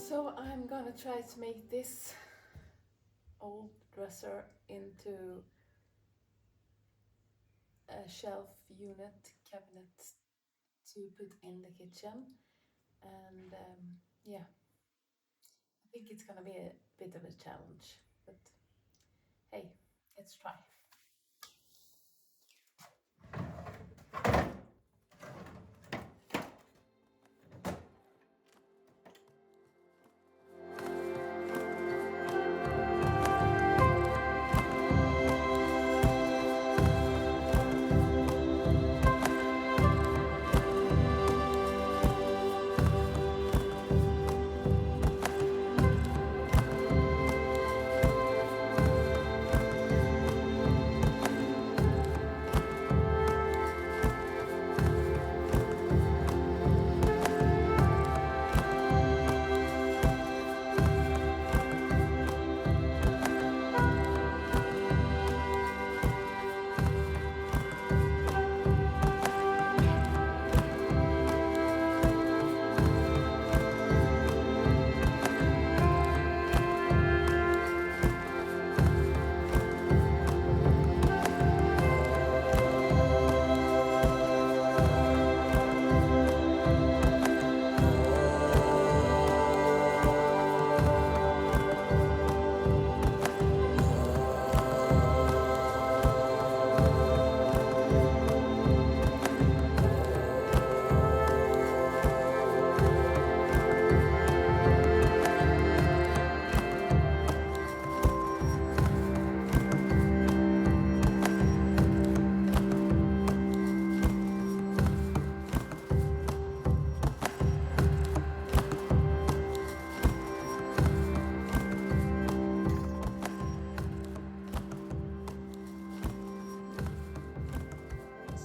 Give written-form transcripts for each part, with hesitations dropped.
So I'm gonna try to make this old dresser into a shelf unit cabinet to put in the kitchen, and yeah, I think it's gonna be a bit of a challenge, but hey, let's try.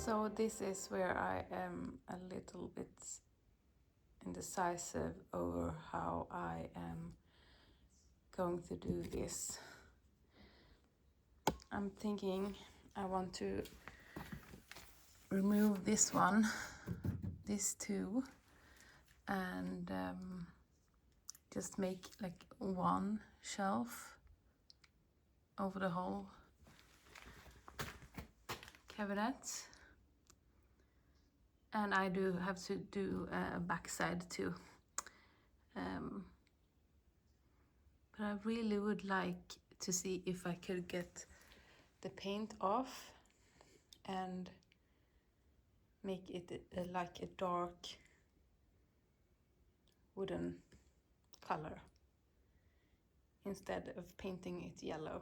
So this is where I am a little bit indecisive over how I am going to do this. I'm thinking I want to remove this one, these two, and just make like one shelf over the whole cabinet. And I do have to do a backside too. But I really would like to see if I could get the paint off and make it like a dark wooden color instead of painting it yellow.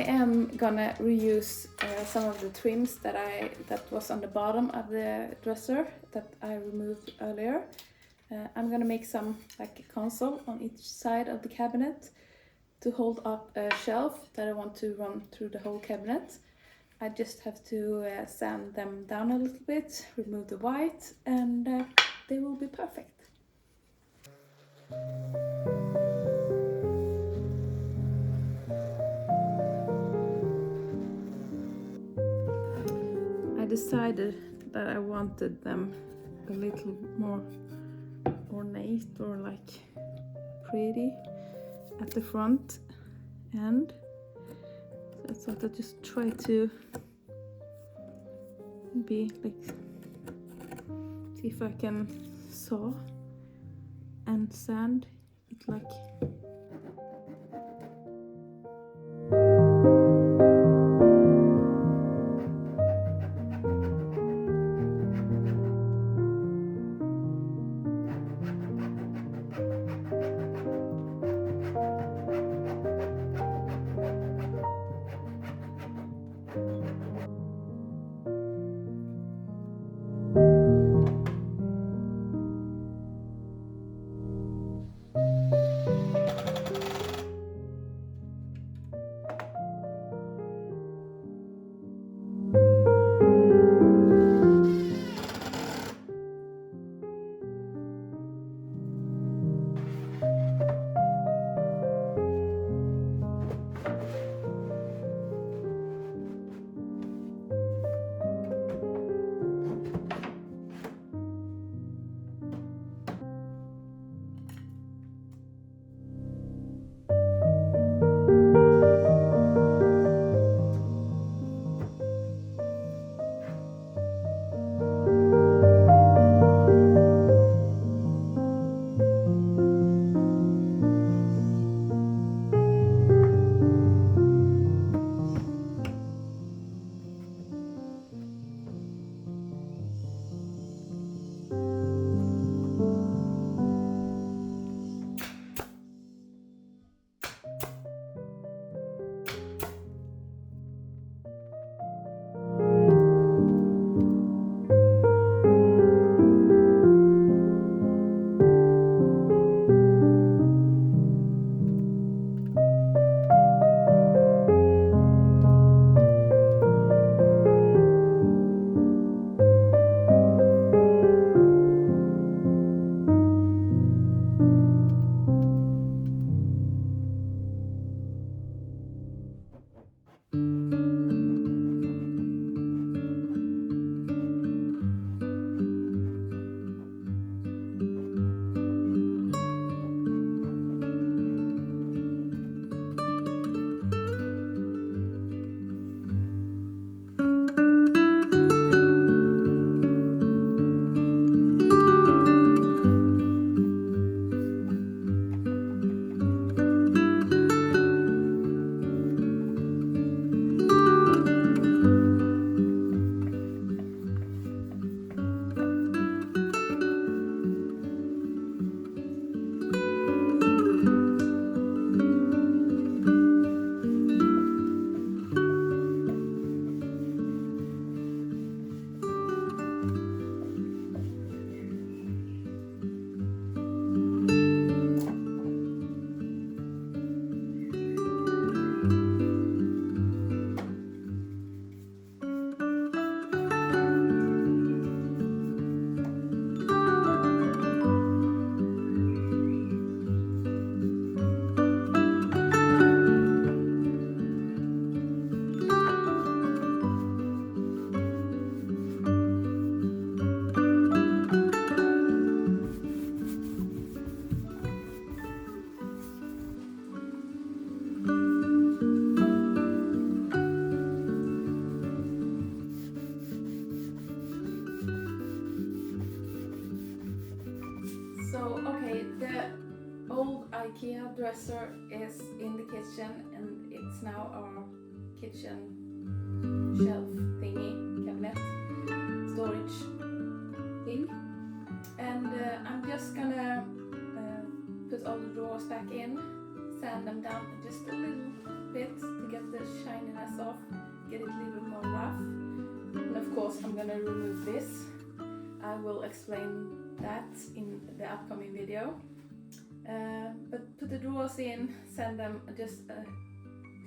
I am gonna reuse some of the trims that was on the bottom of the dresser that I removed earlier. I'm gonna make some like a console on each side of the cabinet to hold up a shelf that I want to run through the whole cabinet. I just have to sand them down a little bit, remove the white, and they will be perfect. I decided that I wanted them a little more ornate or like pretty at the front end. So I thought I'd just try to be like, see if I can saw and sand it like. Ikea dresser is in the kitchen, and it's now our kitchen shelf thingy, cabinet, storage thing. And I'm just gonna put all the drawers back in, sand them down just a little bit to get the shininess off, get it a little more rough. And of course I'm gonna remove this. I will explain that in the upcoming video. But put the drawers in, sand them just a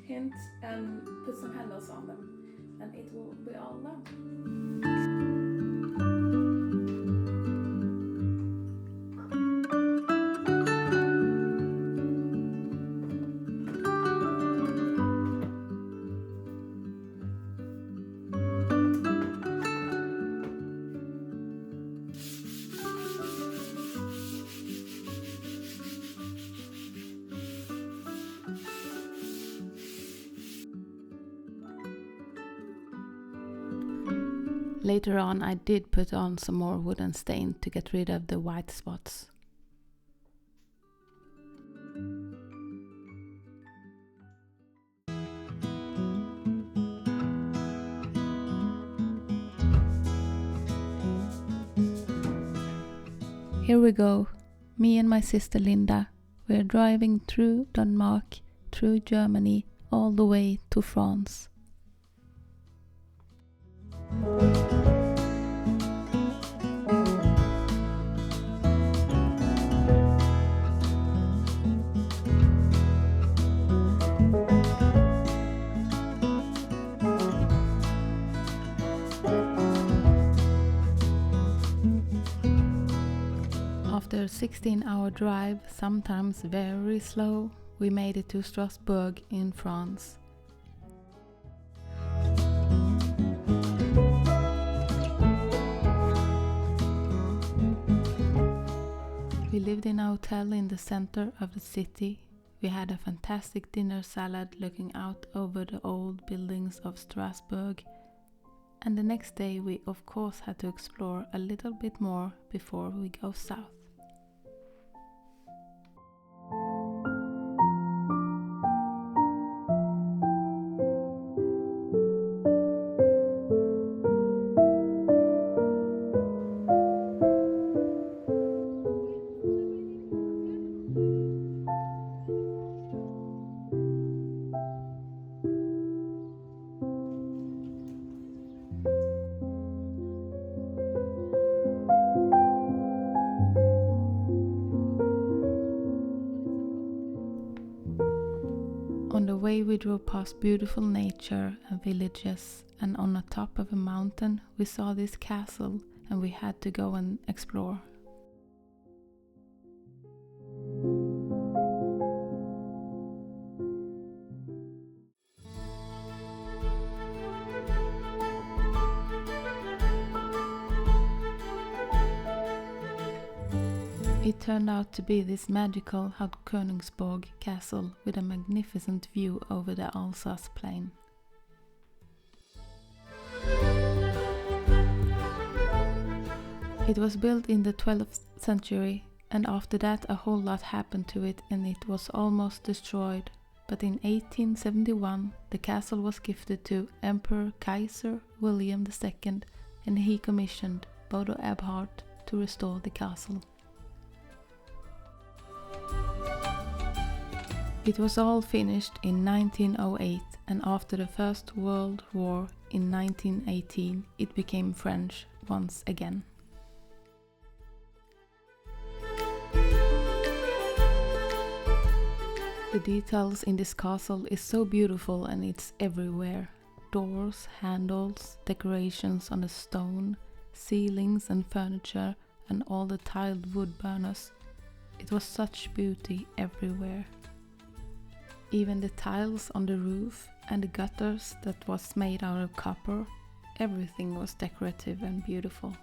hint and put some handles on them and it will be all done. Later on I did put on some more wooden stain to get rid of the white spots. Here we go, me and my sister Linda. We're driving through Denmark, through Germany, all the way to France. After a 16-hour drive, sometimes very slow, we made it to Strasbourg in France. We lived in a hotel in the center of the city. We had a fantastic dinner salad looking out over the old buildings of Strasbourg. And the next day we of course had to explore a little bit more before we go south. On the way we drove past beautiful nature and villages, and on the top of a mountain we saw this castle and we had to go and explore. It turned out to be this magical Königsborg castle with a magnificent view over the Alsace plain. It was built in the 12th century, and after that a whole lot happened to it and it was almost destroyed. But in 1871 the castle was gifted to Emperor Kaiser William II, and he commissioned Bodo Eberhard to restore the castle. It was all finished in 1908, and after the First World War in 1918 it became French once again. The details in this castle is so beautiful and it's everywhere. Doors, handles, decorations on the stone, ceilings and furniture and all the tiled wood burners. It was such beauty everywhere. Even the tiles on the roof and the gutters that was made out of copper, everything was decorative and beautiful.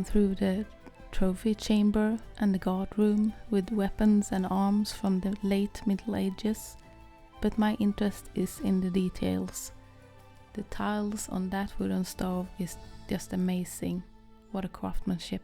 gone through the trophy chamber and the guard room with weapons and arms from the late Middle Ages, but my interest is in the details. The tiles on that wooden stove is just amazing. What a craftsmanship.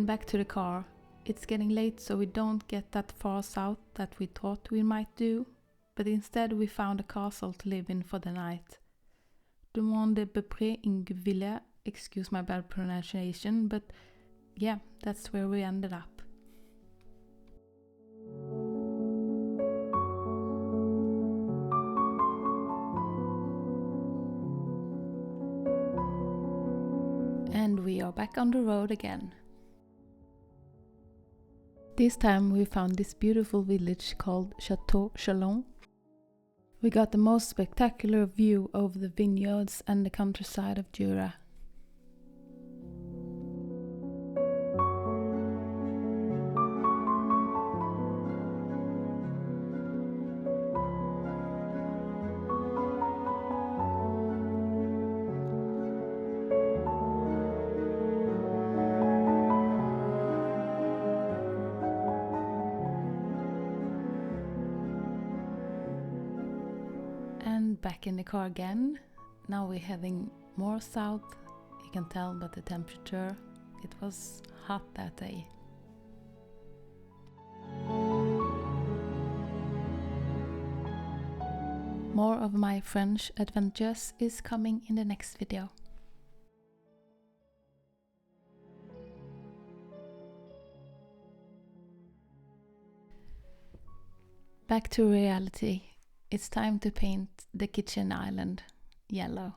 Back to the car. It's getting late, so we don't get that far south that we thought we might do, but instead we found a castle to live in for the night. Dumont de Beaupré-Ingville, excuse my bad pronunciation, but yeah, that's where we ended up. And we are back on the road again. This time we found this beautiful village called Chateaux. We got the most spectacular view over the vineyards and the countryside of Jura. Back in the car again. Now we're heading more south. You can tell by the temperature. It was hot that day. More of my French adventures is coming in the next video. Back to reality. It's time to paint the kitchen island yellow.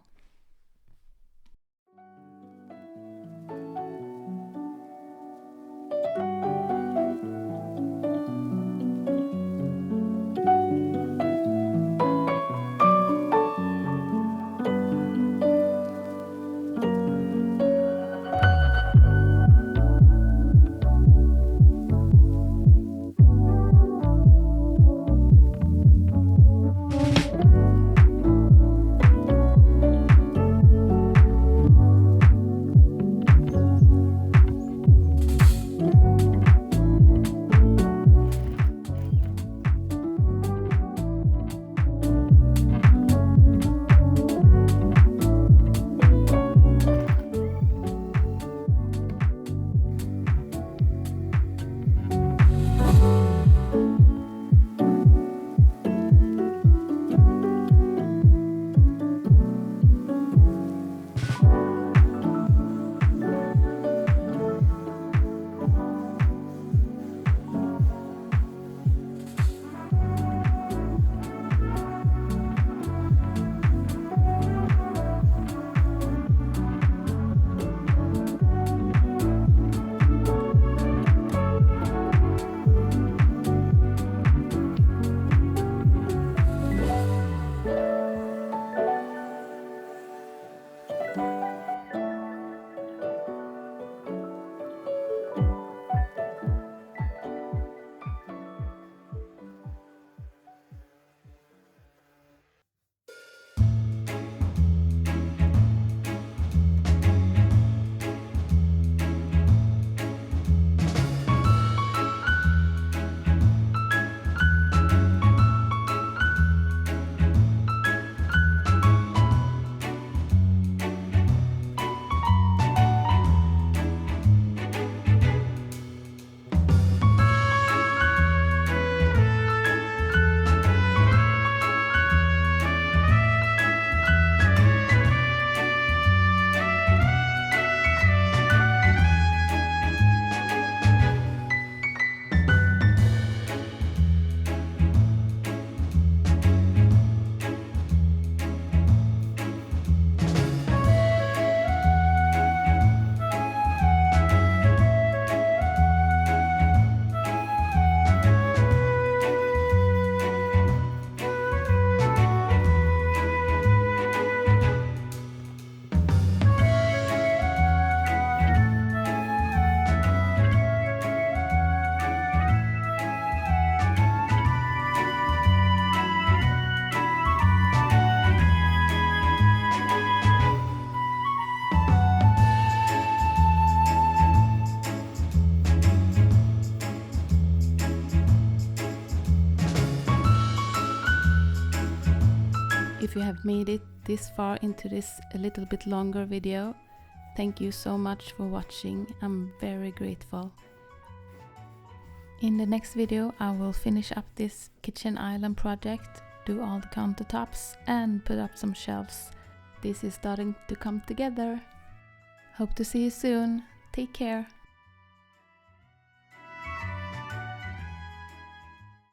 if you have made it this far into this a little bit longer video, thank you so much for watching. I'm very grateful. In the next video I will finish up this kitchen island project, do all the countertops and put up some shelves. This is starting to come together. Hope to see you soon. Take care.